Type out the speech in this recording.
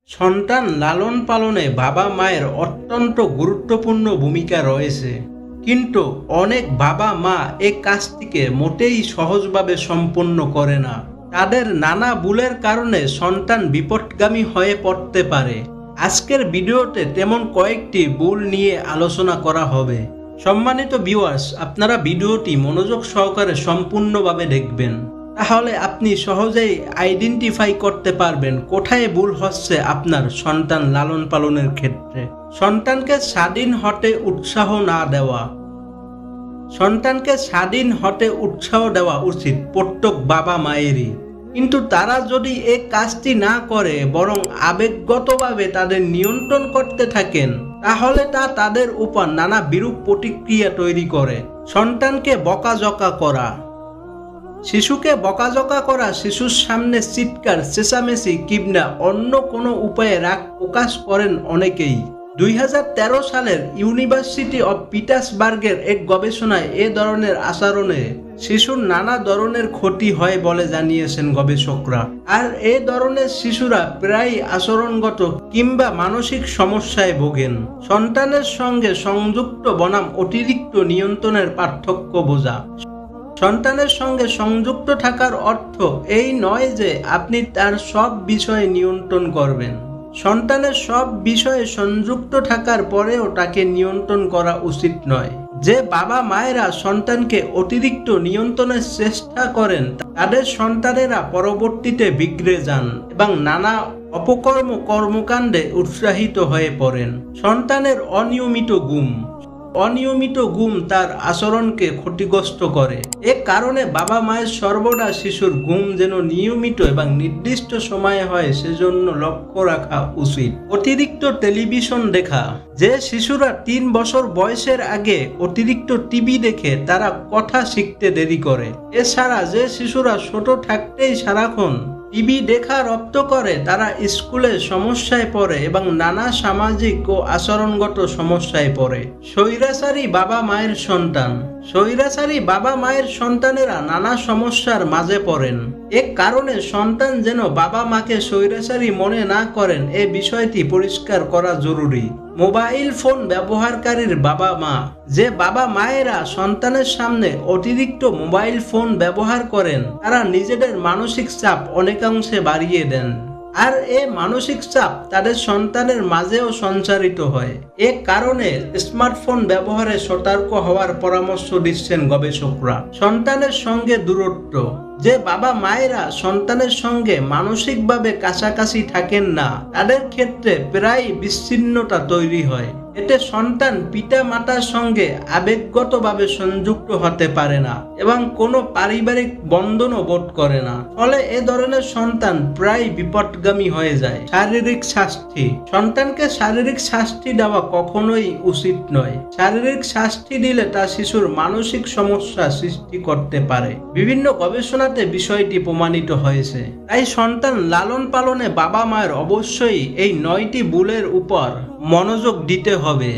সন্তান লালন পালনে বাবা মায়ের অত্যন্ত গুরুত্বপূর্ণ ভূমিকা রয়েছে, কিন্তু অনেক বাবা মা এই কাজটিকে মোটেই সহজভাবে সম্পন্ন করে না। তাদের নানা ভুলের কারণে সন্তান বিপথগামী হয়ে পড়তে পারে। আজকের ভিডিওতে তেমন কয়েকটি ভুল নিয়ে আলোচনা করা হবে। সম্মানিত ভিউয়ার্স, আপনারা ভিডিওটি মনোযোগ সহকারে সম্পূর্ণভাবে দেখবেন, তাহলে আপনি সহজেই আইডেন্টিফাই করতে পারবেন কোথায় ভুল হচ্ছে আপনার সন্তান লালন পালনের ক্ষেত্রে। সন্তানকে স্বাধীন হতে উৎসাহ না দেওয়া। সন্তানকে স্বাধীন হতে উৎসাহ দেওয়া উচিত প্রত্যেক বাবা মায়েরই, কিন্তু তারা যদি এই কাজটি না করে বরং আবেগগতভাবে তাদের নিয়ন্ত্রণ করতে থাকেন, তাহলে তা তাদের উপর নানা বিরূপ প্রতিক্রিয়া তৈরি করে। সন্তানকে বকাঝকা করা। শিশুকে বকাঝকা করা, শিশুর সামনে চিৎকার চেঁচামেচি কিংবা অন্য কোনো উপায়ে রাগ প্রকাশ করেন অনেকেই। 2013 সালের ইউনিভার্সিটি অব পিটার্সবার্গের এক গবেষণায় এ ধরনের আচরণে শিশুর নানা ধরনের ক্ষতি হয় বলে জানিয়েছেন গবেষকরা। আর এ ধরনের শিশুরা প্রায় আচরণগত কিংবা মানসিক সমস্যায় ভোগেন। সন্তানের সঙ্গে সংযুক্ত বনাম অতিরিক্ত নিয়ন্ত্রণের পার্থক্য বোঝা। সন্তানের সঙ্গে সংযুক্ত থাকার অর্থ এই নয় যে আপনি তার সব বিষয়ে নিয়ন্ত্রণ করবেন। সন্তানের সব বিষয়ে সংযুক্ত থাকার পরেও তাকে নিয়ন্ত্রণ করা উচিত নয়। যে বাবা মায়েরা সন্তানকে অতিরিক্ত নিয়ন্ত্রণের চেষ্টা করেন, তাদের সন্তানেরা পরবর্তীতে বিগড়ে যান এবং নানা কর্মকাণ্ডে উৎসাহিত হয়ে পড়েন। সন্তানের অনিয়মিত ঘুম তার আচরণকে ক্ষতিগ্রস্ত করে। এ কারণে বাবা মায়ের সর্বদা শিশুর ঘুম যেন নিয়মিত এবং নির্দিষ্ট সময়ে হয় সেজন্য লক্ষ্য রাখা উচিত। অতিরিক্ত টেলিভিশন দেখা। যে শিশুরা 3 বছর বয়সের আগে অতিরিক্ত টিভি দেখে তারা কথা শিখতে দেরি করে। এছাড়া যে শিশুরা ছোট থাকতেই সারাক্ষণ টিভি দেখা রপ্ত করে, তারা স্কুলে সমস্যায় পড়ে এবং নানা সামাজিক ও আচরণগত সমস্যায় পড়ে। স্বৈরাচারী বাবা মায়ের সন্তান। স্বৈরাচারী বাবা মায়ের সন্তানেরা নানা সমস্যার মাঝে পড়েন। এ কারণে সন্তান যেন বাবা মাকে স্বৈরাচারী মনে না করেন, এ বিষয়টি পরিষ্কার করা জরুরি। মোবাইল ফোন ব্যবহারকারীর বাবা মা। যে বাবা মায়েরা সন্তানের সামনে অতিরিক্ত মোবাইল ফোন ব্যবহার করেন, তারা নিজেদের মানসিক চাপ অনেকাংশে বাড়িয়ে দেন। আর এ মানসিক চাপ তাদের সন্তানের মাঝেও সঞ্চারিত হয়। এ কারণে স্মার্টফোন ব্যবহারে সতর্ক হওয়ার পরামর্শ দিচ্ছেন গবেষকরা। সন্তানের সঙ্গে দূরত্ব। যে বাবা মায়েরা সন্তানের সঙ্গে মানসিকভাবে কাছাকাছি থাকেন না, তাদের ক্ষেত্রে প্রায় বিচ্ছিন্নতা তৈরি হয়। এতে সন্তান পিতা মাতার সঙ্গে আবেগগতভাবে সংযুক্ত হতে পারে না এবং কোনো পারিবারিক বন্ধনও বোধ করে না। ফলে এ ধরনের সন্তান প্রায় বিপথগামী হয়ে যায়। শারীরিক শাস্তি। সন্তানকে শারীরিক শাস্তি দেওয়া কখনোই উচিত নয়। শারীরিক শাস্তি দিলে তা শিশুর মানসিক সমস্যা সৃষ্টি করতে পারে। বিভিন্ন গবেষণাতে বিষয়টি প্রমাণিত হয়েছে। তাই সন্তান লালন পালনে বাবা মায়ের অবশ্যই এই 9টি ভুলের উপর মনোযোগ দিতে হবে।